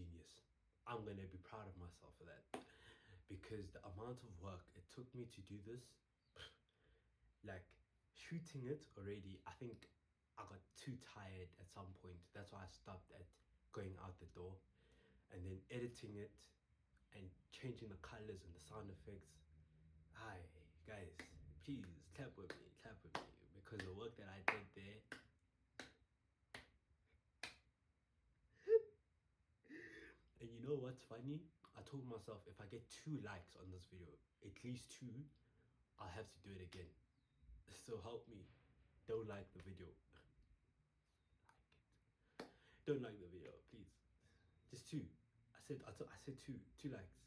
genius. I'm gonna be proud of myself for that, because the amount of work it took me to do this, like shooting it already, I think I got too tired at some point. That's why I stopped at going out the door. And then editing it and changing the colors and the sound effects. Hi guys, please clap with me, because the work that I did there. And you know what's funny? I told myself if I get 2 likes on this video, at least 2, I'll have to do it again. So help me, don't like the video. Like it. Don't like the video, please. Just 2. I said 2 likes.